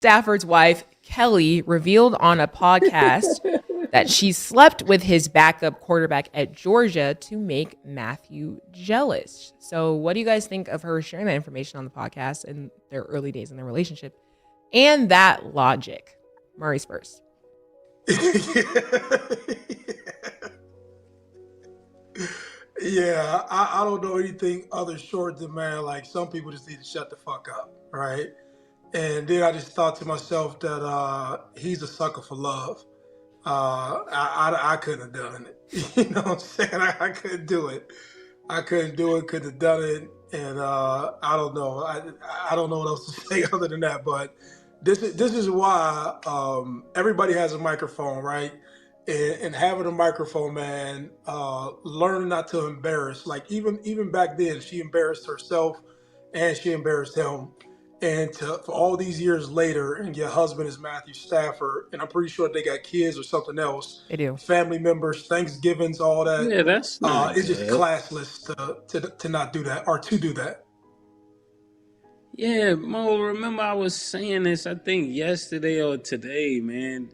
Stafford's wife, Kelly, revealed on a podcast that she slept with his backup quarterback at Georgia to make Matthew jealous. So what do you guys think of her sharing that information on the podcast in their early days in their relationship and that logic? Murray's first. Yeah, I don't know anything other short than, man, like some people just need to shut the fuck up, right? And then I just thought to myself that he's a sucker for love. I couldn't have done it. You know what I'm saying? I couldn't do it. I couldn't do it, couldn't have done it. And I don't know. I don't know what else to say other than that. But this is why everybody has a microphone, right? And having a microphone, man, learn not to embarrass. Like even back then, she embarrassed herself and she embarrassed him. And for all these years later, and your husband is Matthew Stafford, and I'm pretty sure they got kids or something else. They do. Family members, Thanksgivings, all that. Yeah, that's not it's good. just classless to not do that or to do that. Yeah, Mo, remember I was saying this, I think yesterday or today, man.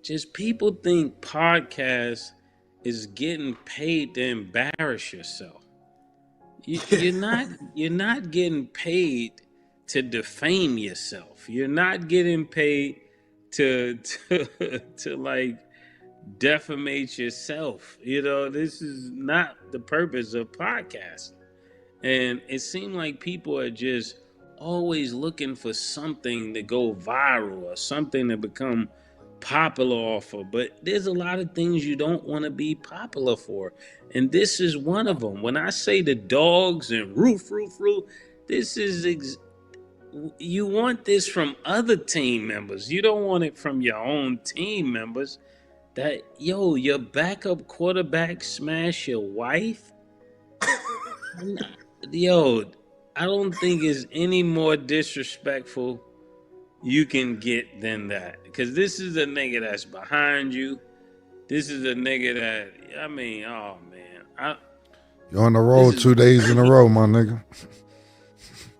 Just people think podcast is getting paid to embarrass yourself. You're not getting paid to defame yourself. You're not getting paid to like defamate yourself. You know, this is not the purpose of podcasting. And it seemed like people are just always looking for something to go viral or something to become popular off of. But there's a lot of things you don't want to be popular for. And this is one of them. When I say the dogs and roof, this is you want this from other team members. You don't want it from your own team members. That, your backup quarterback smash your wife? I don't think it's any more disrespectful you can get than that. Because this is a nigga that's behind you. This is a nigga that, oh man. You're on the road 2 days in a row, my nigga.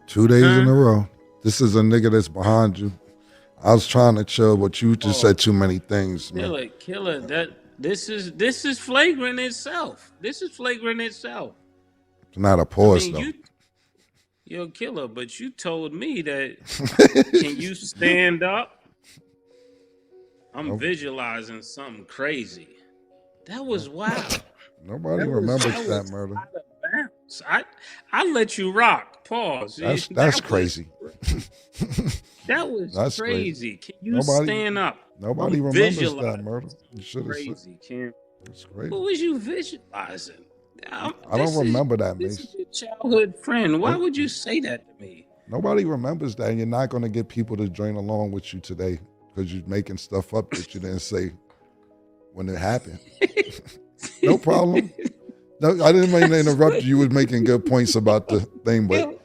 2 days in a row. This is a nigga that's behind you. I was trying to chill, but you just said too many things, man. Killer. This is flagrant itself. This is flagrant itself. It's not a pause, though. You're a killer, but you told me that, can you stand up? I'm visualizing something crazy. That was wild. Nobody remembers that murder. I let you rock. Pause. That's crazy. That's crazy. Can you stand up? Nobody remembers that murder. You should have crazy, Kim. It's crazy. What was you visualizing? I don't remember that, Mase. This is your childhood friend. Why would you say that to me? Nobody remembers that, and you're not going to get people to join along with you today because you're making stuff up that you didn't say when it happened. No problem. No, I didn't mean to interrupt you. You was making good points about the thing, but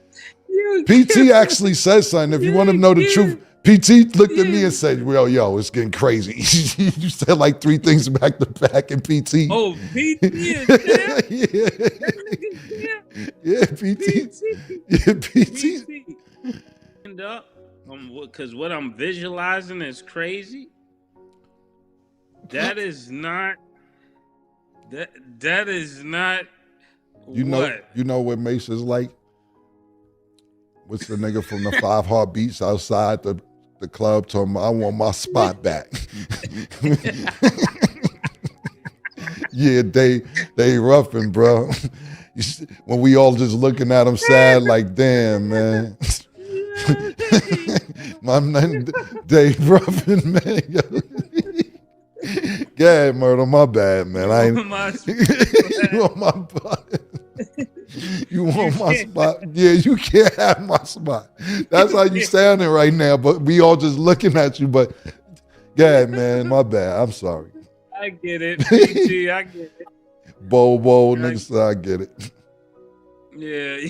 PT actually says something. If you want to know the truth, PT looked at me and said, well, yo, it's getting crazy. You said like 3 things back to back in PT. Oh, PT is there? Yeah, PT. Yeah, PT. Stand up, because what I'm visualizing is crazy. That is not... That is not you know what Mase is like? What's the nigga from the 5 Heartbeats outside the club told him, I want my spot back. Yeah, they roughing, bro. When we all just looking at him sad like, damn, man. My man, Dave ruffin, man. Go ahead, Murder. My bad, man. You want my spot? You want my spot? Yeah, you can't have my spot. That's how you sounding right now. But we all just looking at you. But go ahead, man. My bad. I'm sorry. I get it. PG, I get it. Whoa, niggas, I get it. Yeah,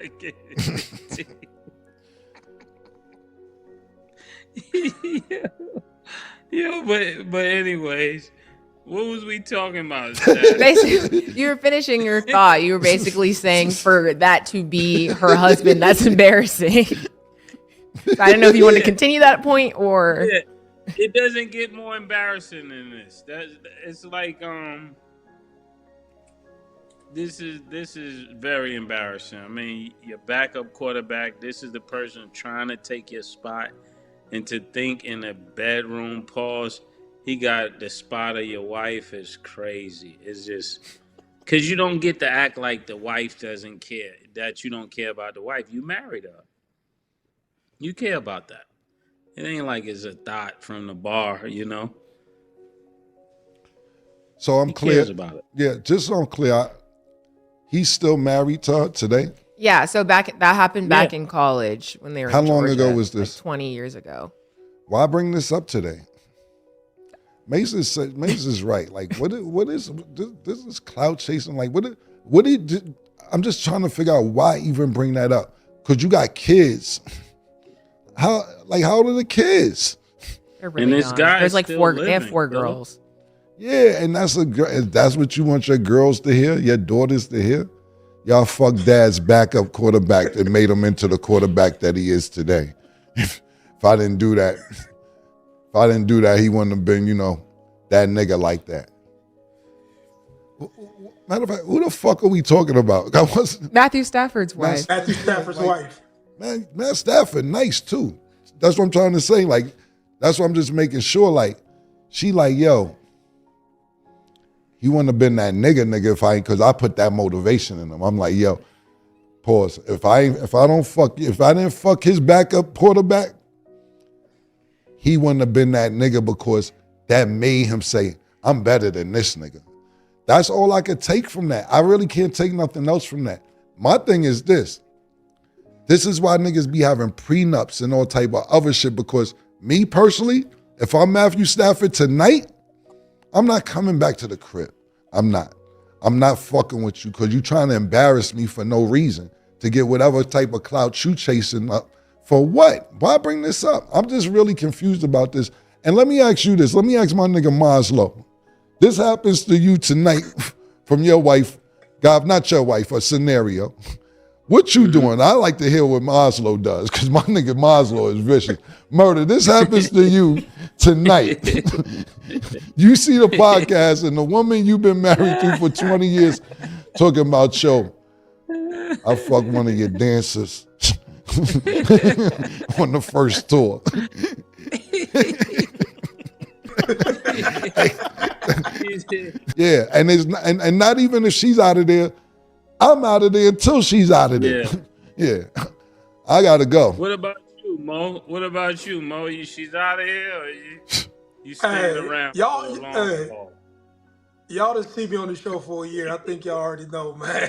I get it. Yo, but anyways, what was we talking about? Basically, you were finishing your thought. You were basically saying for that to be her husband, that's embarrassing. So I don't know if you want to continue that point or. Yeah, it doesn't get more embarrassing than this. It's like this is very embarrassing. I mean, your backup quarterback. This is the person trying to take your spot, and to think in a bedroom pause, he got the spot of your wife is crazy. It's just because you don't get to act like the wife doesn't care. That you don't care about the wife. You married her. You care about that. It ain't like it's a thought from the bar, you know. So I'm He clear. cares about it. Yeah, just so I'm clear, he's still married to her today? Yeah, so that happened back in college when they were How in long Georgia, ago was this? Like 20 years ago. Why bring this up today? Mase is right. Like, what is this is clout chasing? Like, what did I'm just trying to figure out why even bring that up. Cause you got kids. How old are the kids? They're really And this young. guy There's is like still they have living, 4 bro. girls. Yeah, and that's what you want your girls to hear, your daughters to hear. Y'all fuck dad's backup quarterback that made him into the quarterback that he is today. If I didn't do that, he wouldn't have been, that nigga like that. Matter of fact, who the fuck are we talking about? Matthew Stafford's wife. Matthew Stafford's wife. Man, Matt Stafford, nice too. That's what I'm trying to say. Like, that's what I'm just making sure. Like, she like, yo, he wouldn't have been that nigga because I put that motivation in him. I'm like, yo, pause. If I didn't fuck his backup quarterback, he wouldn't have been that nigga because that made him say, I'm better than this nigga. That's all I could take from that. I really can't take nothing else from that. My thing is this. This is why niggas be having prenups and all type of other shit, because me personally, if I'm Matthew Stafford tonight, I'm not coming back to the crib. I'm not fucking with you because you trying to embarrass me for no reason to get whatever type of clout you chasing up. For what? Why bring this up? I'm just really confused about this. And let me ask you this. Let me ask my nigga Maslow. This happens to you tonight from your wife, God, not your wife, a scenario. What you doing? I like to hear what Maslow does because my nigga Maslow is vicious. Murder, this happens to you tonight. You see the podcast and the woman you've been married to for 20 years talking about, yo, I fucked one of your dancers on the first tour. Yeah, and not even if she's out of there, I'm out of there until she's out of there. Yeah. I gotta go. What about you, Mo? She's out of here, or you staying around y'all, for a long haul? Y'all done see me on the show for a year. I think y'all already know, man.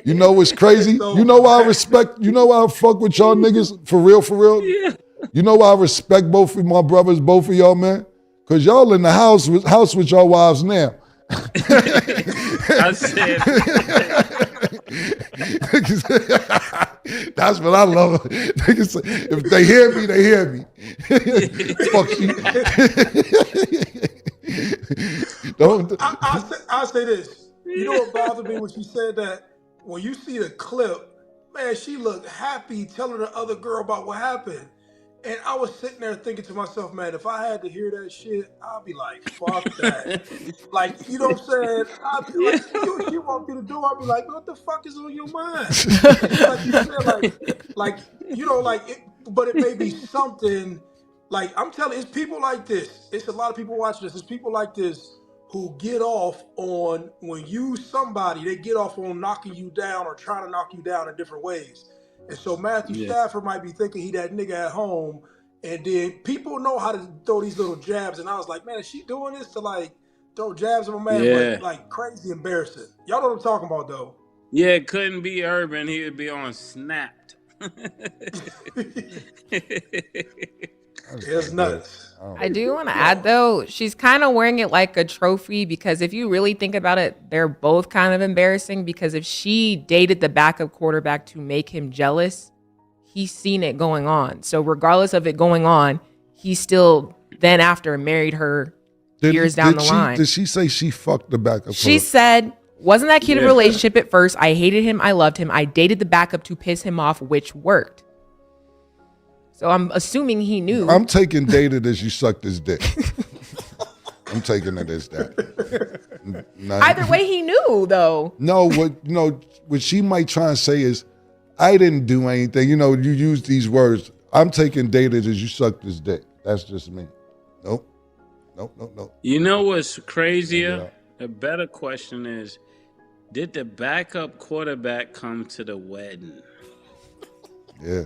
You know what's crazy? So, you know why I respect, you know why I fuck with y'all niggas? For real? Yeah. You know why I respect both of my brothers, both of y'all, man? Because y'all in the house with your wives now. I said that's what I love. If they hear me, they hear me. Fuck you. Don't. I'll say this. You know what bothered me when she said that? When you see the clip, man, she looked happy telling the other girl about what happened. And I was sitting there thinking to myself, man, if I had to hear that shit, I'd be like, fuck that. Like, you know what I'm saying? I'd be like, she walked through the door, I'd be like, what the fuck is on your mind? Like you said, but it may be something, like, I'm telling you, it's people like this. It's a lot of people watching this. It's people like this who get off on, when they get off on knocking you down or trying to knock you down in different ways. And so Matthew Stafford might be thinking he that nigga at home, and then people know how to throw these little jabs. And I was like, man, is she doing this to like throw jabs at my man? Yeah. But like crazy embarrassing. Y'all know what I'm talking about though. Yeah, it couldn't be Urban. He would be on Snapped. It's nuts. I do want to add though, she's kind of wearing it like a trophy because if you really think about it, they're both kind of embarrassing because if she dated the backup quarterback to make him jealous, he's seen it going on. So regardless of it going on, he still then after married her years down the line. Did she say she fucked the backup? She said, wasn't that kid a relationship at first? I hated him. I loved him. I dated the backup to piss him off, which worked. So I'm assuming he knew. I'm taking dated as you sucked his dick. I'm taking it as that. Either way, he knew though. No, what she might try and say is, I didn't do anything. You use these words. I'm taking dated as you sucked his dick. That's just me. Nope. You know what's crazier? A better question is, did the backup quarterback come to the wedding? Yeah.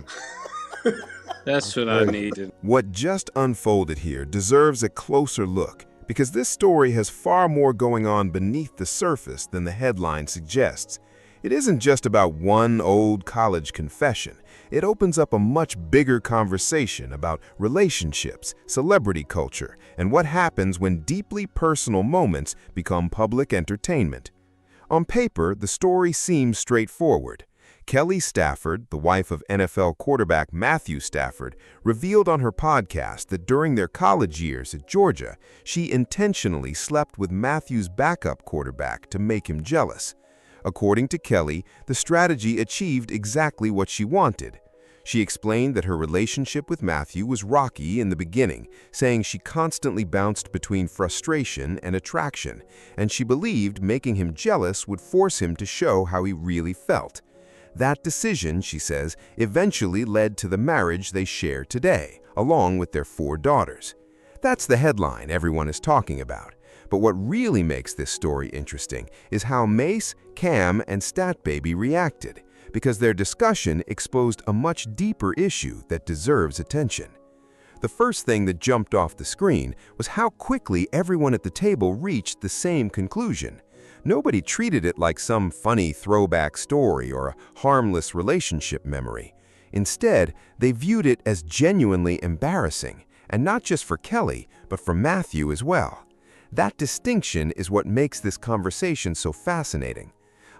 That's what I needed. What just unfolded here deserves a closer look, because this story has far more going on beneath the surface than the headline suggests. It isn't just about one old college confession. It opens up a much bigger conversation about relationships, celebrity culture, and what happens when deeply personal moments become public entertainment. On paper, the story seems straightforward. Kelly Stafford, the wife of NFL quarterback Matthew Stafford, revealed on her podcast that during their college years at Georgia, she intentionally slept with Matthew's backup quarterback to make him jealous. According to Kelly, the strategy achieved exactly what she wanted. She explained that her relationship with Matthew was rocky in the beginning, saying she constantly bounced between frustration and attraction, and she believed making him jealous would force him to show how he really felt. That decision, she says, eventually led to the marriage they share today, along with their 4 daughters. That's the headline everyone is talking about. But what really makes this story interesting is how Mase, Cam, and StatBaby reacted, because their discussion exposed a much deeper issue that deserves attention. The first thing that jumped off the screen was how quickly everyone at the table reached the same conclusion. Nobody treated it like some funny throwback story or a harmless relationship memory. Instead, they viewed it as genuinely embarrassing, and not just for Kelly, but for Matthew as well. That distinction is what makes this conversation so fascinating.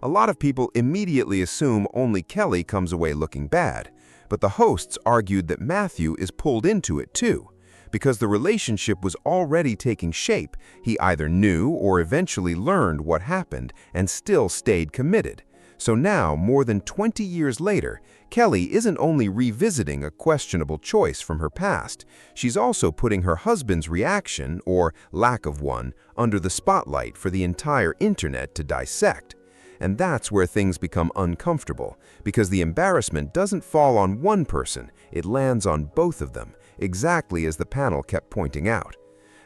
A lot of people immediately assume only Kelly comes away looking bad, but the hosts argued that Matthew is pulled into it too. Because the relationship was already taking shape, he either knew or eventually learned what happened and still stayed committed. So now, more than 20 years later, Kelly isn't only revisiting a questionable choice from her past, she's also putting her husband's reaction, or lack of one, under the spotlight for the entire internet to dissect. And that's where things become uncomfortable, because the embarrassment doesn't fall on one person, it lands on both of them, exactly as the panel kept pointing out.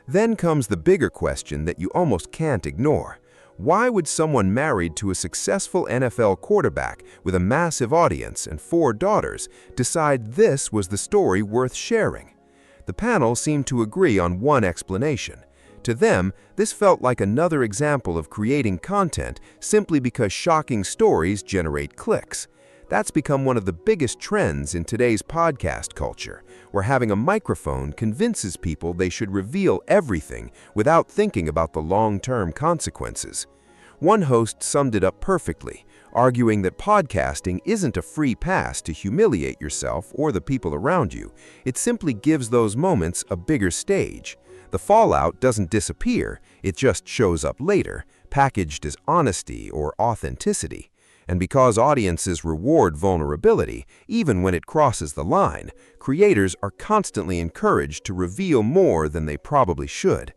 Then comes the bigger question that you almost can't ignore. Why would someone married to a successful NFL quarterback with a massive audience and 4 daughters decide this was the story worth sharing? The panel seemed to agree on one explanation. To them, this felt like another example of creating content simply because shocking stories generate clicks. That's become one of the biggest trends in today's podcast culture, where having a microphone convinces people they should reveal everything without thinking about the long-term consequences. One host summed it up perfectly, arguing that podcasting isn't a free pass to humiliate yourself or the people around you. It simply gives those moments a bigger stage. The fallout doesn't disappear, it just shows up later, packaged as honesty or authenticity. And because audiences reward vulnerability, even when it crosses the line, creators are constantly encouraged to reveal more than they probably should.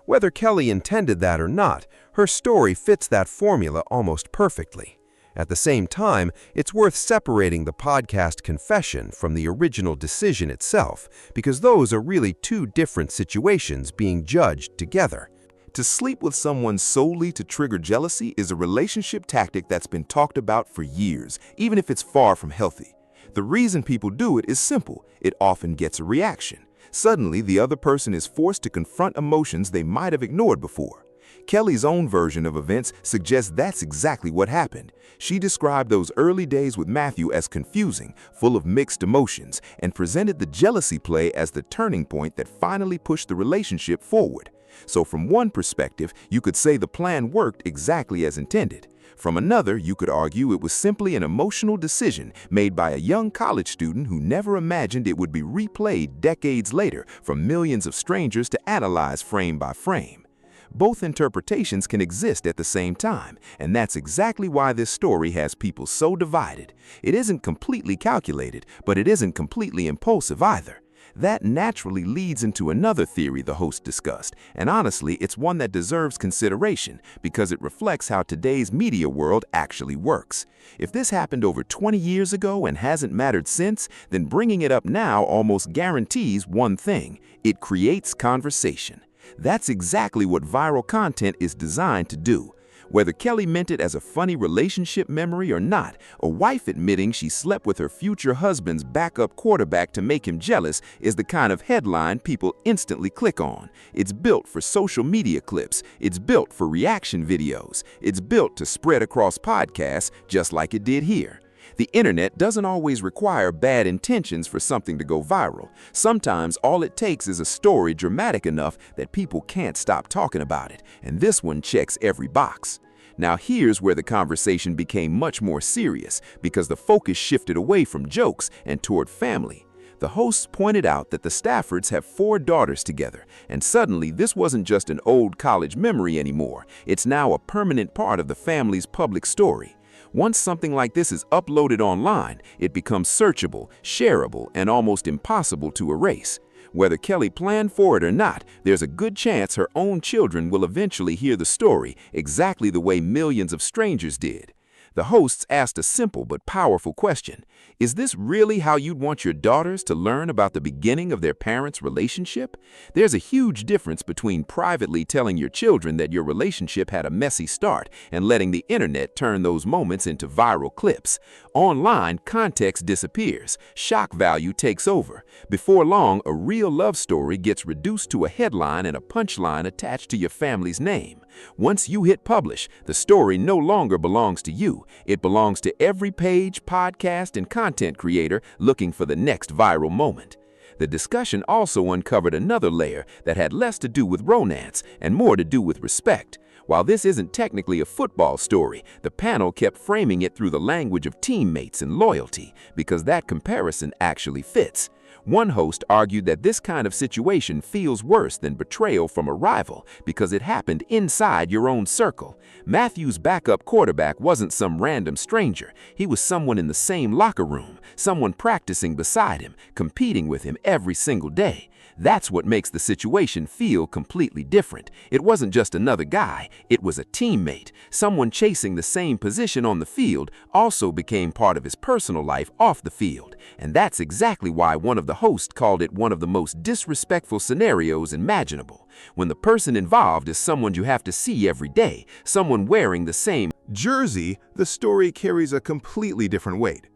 Whether Kelly intended that or not, her story fits that formula almost perfectly. At the same time, it's worth separating the podcast confession from the original decision itself, because those are really 2 different situations being judged together. To sleep with someone solely to trigger jealousy is a relationship tactic that's been talked about for years, even if it's far from healthy. The reason people do it is simple. It often gets a reaction. Suddenly, the other person is forced to confront emotions they might have ignored before. Kelly's own version of events suggests that's exactly what happened. She described those early days with Matthew as confusing, full of mixed emotions, and presented the jealousy play as the turning point that finally pushed the relationship forward. So from one perspective, you could say the plan worked exactly as intended. From another, you could argue it was simply an emotional decision made by a young college student who never imagined it would be replayed decades later for millions of strangers to analyze frame by frame. Both interpretations can exist at the same time, and that's exactly why this story has people so divided. It isn't completely calculated, but it isn't completely impulsive either. That naturally leads into another theory the host discussed, and honestly, it's one that deserves consideration because it reflects how today's media world actually works. If this happened over 20 years ago and hasn't mattered since, then bringing it up now almost guarantees one thing: it creates conversation. That's exactly what viral content is designed to do. Whether Kelly meant it as a funny relationship memory or not, a wife admitting she slept with her future husband's backup quarterback to make him jealous is the kind of headline people instantly click on. It's built for social media clips. It's built for reaction videos. It's built to spread across podcasts just like it did here. The internet doesn't always require bad intentions for something to go viral. Sometimes all it takes is a story dramatic enough that people can't stop talking about it, and this one checks every box. Now here's where the conversation became much more serious because the focus shifted away from jokes and toward family. The hosts pointed out that the Staffords have 4 daughters together, and suddenly this wasn't just an old college memory anymore. It's now a permanent part of the family's public story. Once something like this is uploaded online, it becomes searchable, shareable, and almost impossible to erase. Whether Kelly planned for it or not, there's a good chance her own children will eventually hear the story exactly the way millions of strangers did. The hosts asked a simple but powerful question. Is this really how you'd want your daughters to learn about the beginning of their parents' relationship? There's a huge difference between privately telling your children that your relationship had a messy start and letting the internet turn those moments into viral clips. Online, context disappears. Shock value takes over. Before long, a real love story gets reduced to a headline and a punchline attached to your family's name. Once you hit publish, the story no longer belongs to you. It belongs to every page, podcast, and content creator looking for the next viral moment. The discussion also uncovered another layer that had less to do with romance and more to do with respect. While this isn't technically a football story, the panel kept framing it through the language of teammates and loyalty because that comparison actually fits. One host argued that this kind of situation feels worse than betrayal from a rival because it happened inside your own circle. Matthew's backup quarterback wasn't some random stranger. He was someone in the same locker room, someone practicing beside him, competing with him every single day. That's what makes the situation feel completely different. It wasn't just another guy, it was a teammate. Someone chasing the same position on the field also became part of his personal life off the field. And that's exactly why one of the hosts called it one of the most disrespectful scenarios imaginable. When the person involved is someone you have to see every day, someone wearing the same jersey, the story carries a completely different weight.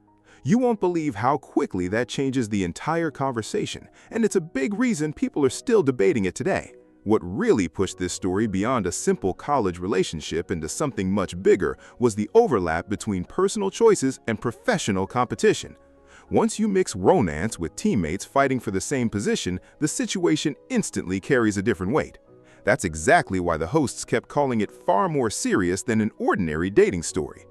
You won't believe how quickly that changes the entire conversation, and it's a big reason people are still debating it today. What really pushed this story beyond a simple college relationship into something much bigger was the overlap between personal choices and professional competition. Once you mix romance with teammates fighting for the same position, the situation instantly carries a different weight. That's exactly why the hosts kept calling it far more serious than an ordinary dating story.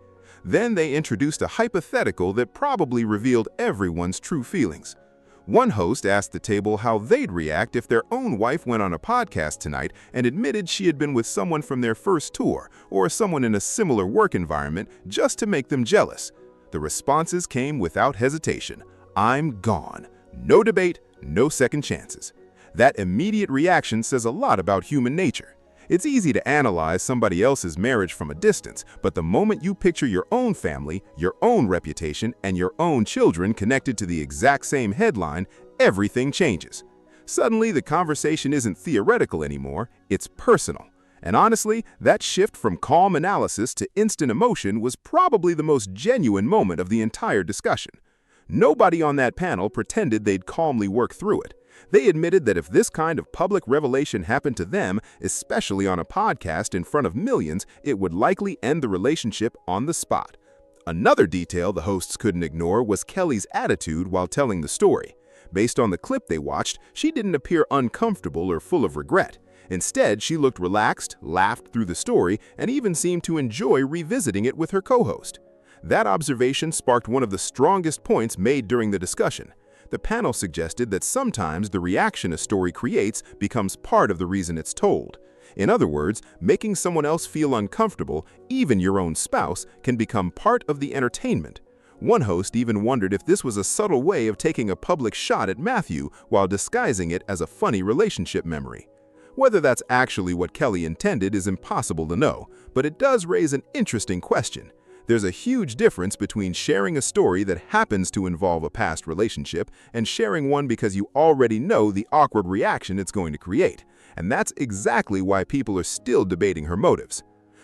Then they introduced a hypothetical that probably revealed everyone's true feelings. One host asked the table how they'd react if their own wife went on a podcast tonight and admitted she had been with someone from their first tour or someone in a similar work environment just to make them jealous. The responses came without hesitation. I'm gone. No debate, no second chances. That immediate reaction says a lot about human nature. It's easy to analyze somebody else's marriage from a distance, but the moment you picture your own family, your own reputation, and your own children connected to the exact same headline, everything changes. Suddenly, the conversation isn't theoretical anymore, it's personal. And honestly, that shift from calm analysis to instant emotion was probably the most genuine moment of the entire discussion. Nobody on that panel pretended they'd calmly work through it. They admitted that if this kind of public revelation happened to them, especially on a podcast in front of millions, it would likely end the relationship on the spot. Another detail the hosts couldn't ignore was Kelly's attitude while telling the story. Based on the clip they watched, she didn't appear uncomfortable or full of regret. Instead, she looked relaxed, laughed through the story, and even seemed to enjoy revisiting it with her co-host. That observation sparked one of the strongest points made during the discussion. The panel suggested that sometimes the reaction a story creates becomes part of the reason it's told. In other words, making someone else feel uncomfortable, even your own spouse, can become part of the entertainment. One host even wondered if this was a subtle way of taking a public shot at Matthew while disguising it as a funny relationship memory. Whether that's actually what Kelly intended is impossible to know, but it does raise an interesting question. There's a huge difference between sharing a story that happens to involve a past relationship and sharing one because you already know the awkward reaction it's going to create. And that's exactly why people are still debating her motives.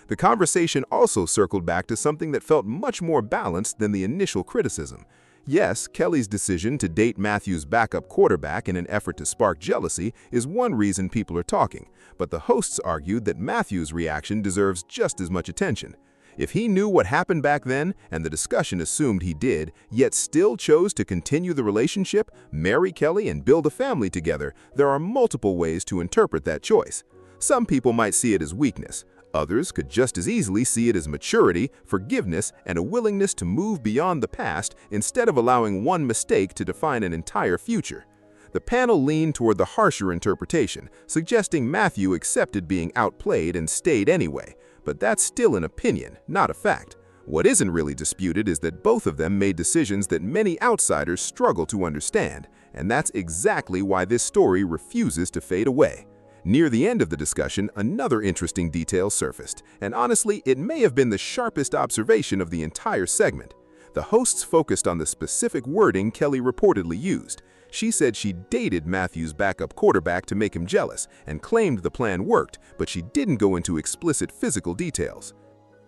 The conversation also circled back to something that felt much more balanced than the initial criticism. Yes, Kelly's decision to date Matthew's backup quarterback in an effort to spark jealousy is one reason people are talking, but the hosts argued that Matthew's reaction deserves just as much attention. If he knew what happened back then, and the discussion assumed he did, yet still chose to continue the relationship, marry Kelly, and build a family together, there are multiple ways to interpret that choice. Some people might see it as weakness. Others could just as easily see it as maturity, forgiveness, and a willingness to move beyond the past instead of allowing one mistake to define an entire future. The panel leaned toward the harsher interpretation, suggesting Matthew accepted being outplayed and stayed anyway. But that's still an opinion, not a fact. What isn't really disputed is that both of them made decisions that many outsiders struggle to understand, and that's exactly why this story refuses to fade away. Near the end of the discussion, another interesting detail surfaced, and honestly, it may have been the sharpest observation of the entire segment. The hosts focused on the specific wording Kelly reportedly used. She said she dated Matthew's backup quarterback to make him jealous and claimed the plan worked, but she didn't go into explicit physical details.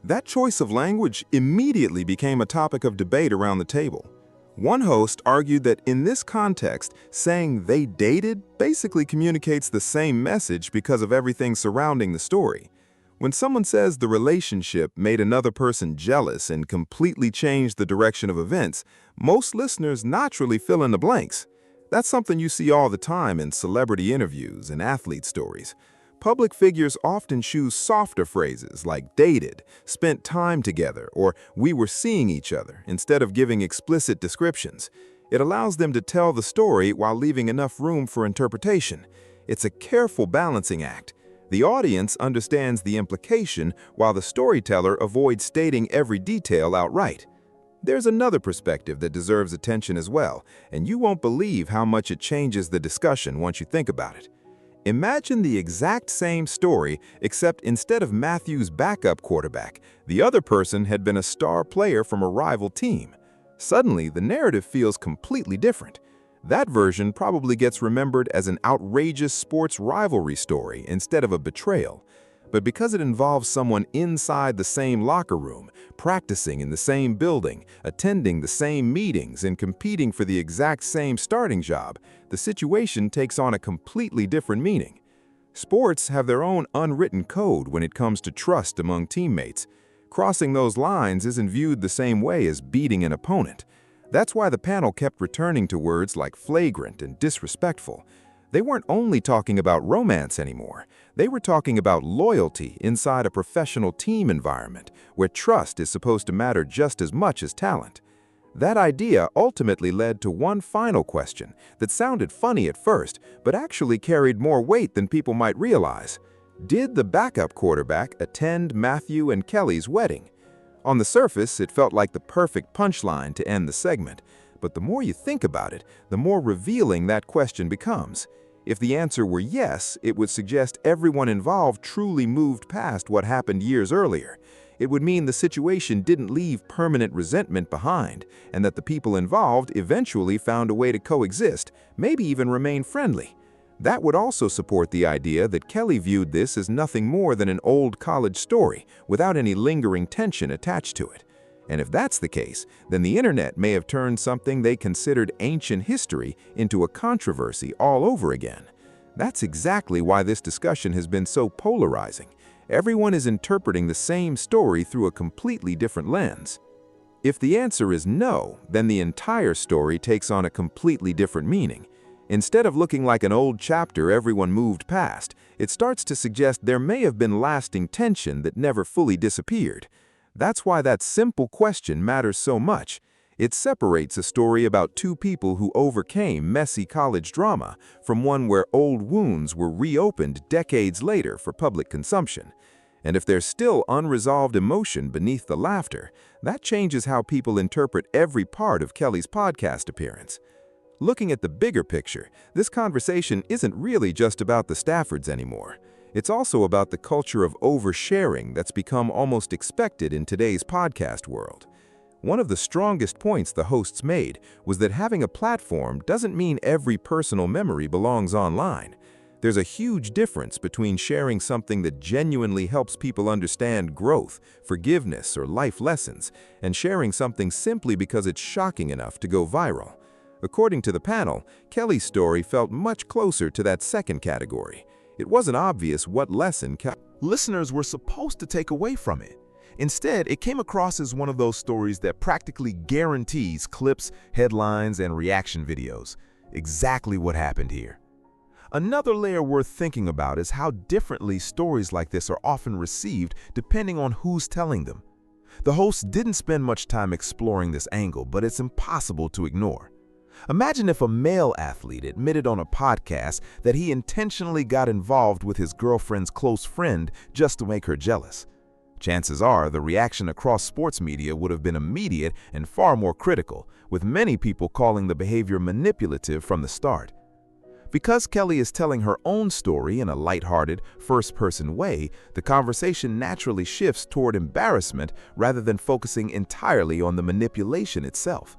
That choice of language immediately became a topic of debate around the table. One host argued that in this context, saying they dated basically communicates the same message because of everything surrounding the story. When someone says the relationship made another person jealous and completely changed the direction of events, most listeners naturally fill in the blanks. That's something you see all the time in celebrity interviews and athlete stories. Public figures often choose softer phrases like dated, spent time together, or we were seeing each other instead of giving explicit descriptions. It allows them to tell the story while leaving enough room for interpretation. It's a careful balancing act. The audience understands the implication while the storyteller avoids stating every detail outright. There's another perspective that deserves attention as well, and you won't believe how much it changes the discussion once you think about it. Imagine the exact same story, except instead of Matthew's backup quarterback, the other person had been a star player from a rival team. Suddenly, the narrative feels completely different. That version probably gets remembered as an outrageous sports rivalry story instead of a betrayal. But because it involves someone inside the same locker room, practicing in the same building, attending the same meetings, and competing for the exact same starting job, the situation takes on a completely different meaning. Sports have their own unwritten code when it comes to trust among teammates. Crossing those lines isn't viewed the same way as beating an opponent. That's why the panel kept returning to words like flagrant and disrespectful. They weren't only talking about romance anymore. They were talking about loyalty inside a professional team environment where trust is supposed to matter just as much as talent. That idea ultimately led to one final question that sounded funny at first, but actually carried more weight than people might realize. Did the backup quarterback attend Matthew and Kelly's wedding? On the surface, it felt like the perfect punchline to end the segment, but the more you think about it, the more revealing that question becomes. If the answer were yes, it would suggest everyone involved truly moved past what happened years earlier. It would mean the situation didn't leave permanent resentment behind, and that the people involved eventually found a way to coexist, maybe even remain friendly. That would also support the idea that Kelly viewed this as nothing more than an old college story, without any lingering tension attached to it. And if that's the case, then the internet may have turned something they considered ancient history into a controversy all over again. That's exactly why this discussion has been so polarizing. Everyone is interpreting the same story through a completely different lens. If the answer is no, then the entire story takes on a completely different meaning. Instead of looking like an old chapter everyone moved past, it starts to suggest there may have been lasting tension that never fully disappeared. That's why that simple question matters so much. It separates a story about two people who overcame messy college drama from one where old wounds were reopened decades later for public consumption. And if there's still unresolved emotion beneath the laughter, that changes how people interpret every part of Kelly's podcast appearance. Looking at the bigger picture, this conversation isn't really just about the Staffords anymore. It's also about the culture of oversharing that's become almost expected in today's podcast world. One of the strongest points the hosts made was that having a platform doesn't mean every personal memory belongs online. There's a huge difference between sharing something that genuinely helps people understand growth, forgiveness, or life lessons, and sharing something simply because it's shocking enough to go viral. According to the panel, Kelly's story felt much closer to that second category. It wasn't obvious what lesson listeners were supposed to take away from it. Instead, it came across as one of those stories that practically guarantees clips, headlines, and reaction videos. Exactly what happened here. Another layer worth thinking about is how differently stories like this are often received depending on who's telling them. The hosts didn't spend much time exploring this angle, but it's impossible to ignore. Imagine if a male athlete admitted on a podcast that he intentionally got involved with his girlfriend's close friend just to make her jealous. Chances are the reaction across sports media would have been immediate and far more critical, with many people calling the behavior manipulative from the start. Because Kelly is telling her own story in a lighthearted, first-person way, the conversation naturally shifts toward embarrassment rather than focusing entirely on the manipulation itself.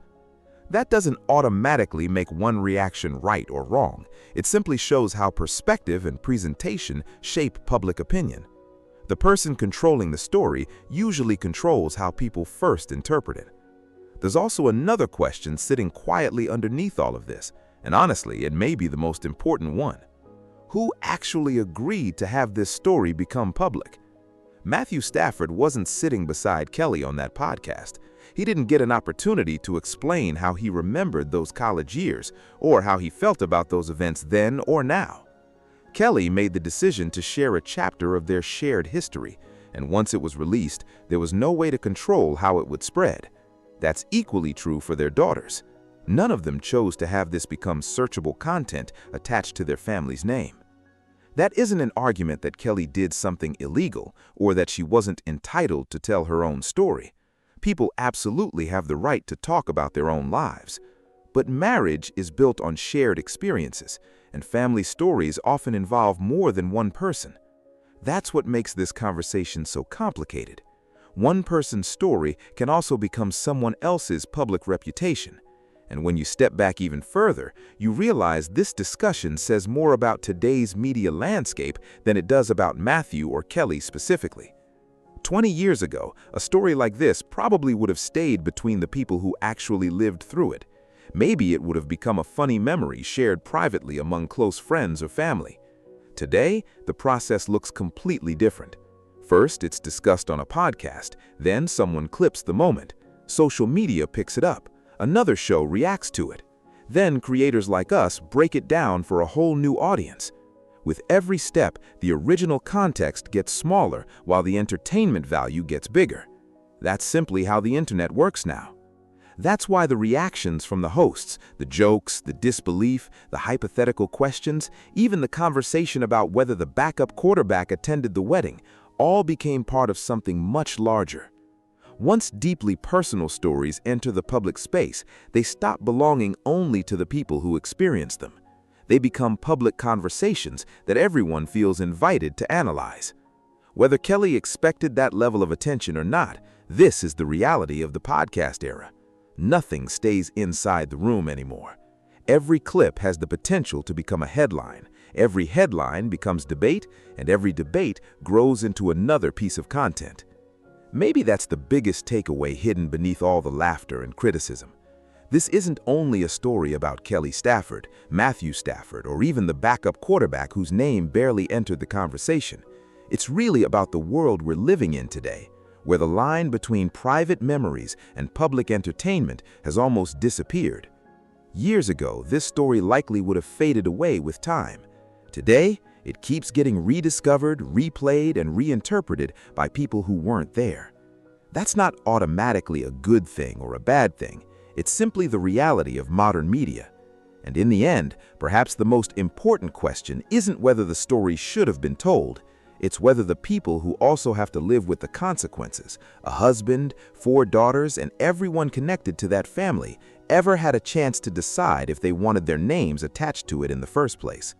That doesn't automatically make one reaction right or wrong. It simply shows how perspective and presentation shape public opinion. The person controlling the story usually controls how people first interpret it. There's also another question sitting quietly underneath all of this, and honestly, it may be the most important one. Who actually agreed to have this story become public? Matthew Stafford wasn't sitting beside Kelly on that podcast. He didn't get an opportunity to explain how he remembered those college years or how he felt about those events then or now. Kelly made the decision to share a chapter of their shared history, and once it was released, there was no way to control how it would spread. That's equally true for their daughters. None of them chose to have this become searchable content attached to their family's name. That isn't an argument that Kelly did something illegal or that she wasn't entitled to tell her own story. People absolutely have the right to talk about their own lives. But marriage is built on shared experiences, and family stories often involve more than one person. That's what makes this conversation so complicated. One person's story can also become someone else's public reputation. And when you step back even further, you realize this discussion says more about today's media landscape than it does about Matthew or Kelly specifically. 20 years ago, a story like this probably would have stayed between the people who actually lived through it. Maybe it would have become a funny memory shared privately among close friends or family. Today, the process looks completely different. First, it's discussed on a podcast, then someone clips the moment. Social media picks it up. Another show reacts to it. Then creators like us break it down for a whole new audience. With every step, the original context gets smaller while the entertainment value gets bigger. That's simply how the internet works now. That's why the reactions from the hosts, the jokes, the disbelief, the hypothetical questions, even the conversation about whether the backup quarterback attended the wedding, all became part of something much larger. Once deeply personal stories enter the public space, they stop belonging only to the people who experience them. They become public conversations that everyone feels invited to analyze. Whether Kelly expected that level of attention or not, this is the reality of the podcast era. Nothing stays inside the room anymore. Every clip has the potential to become a headline. Every headline becomes debate, and every debate grows into another piece of content. Maybe that's the biggest takeaway hidden beneath all the laughter and criticism. This isn't only a story about Kelly Stafford, Matthew Stafford, or even the backup quarterback whose name barely entered the conversation. It's really about the world we're living in today, where the line between private memories and public entertainment has almost disappeared. Years ago, this story likely would have faded away with time. Today, it keeps getting rediscovered, replayed, and reinterpreted by people who weren't there. That's not automatically a good thing or a bad thing. It's simply the reality of modern media. And in the end, perhaps the most important question isn't whether the story should have been told. It's whether the people who also have to live with the consequences, a husband, 4 daughters, and everyone connected to that family, ever had a chance to decide if they wanted their names attached to it in the first place.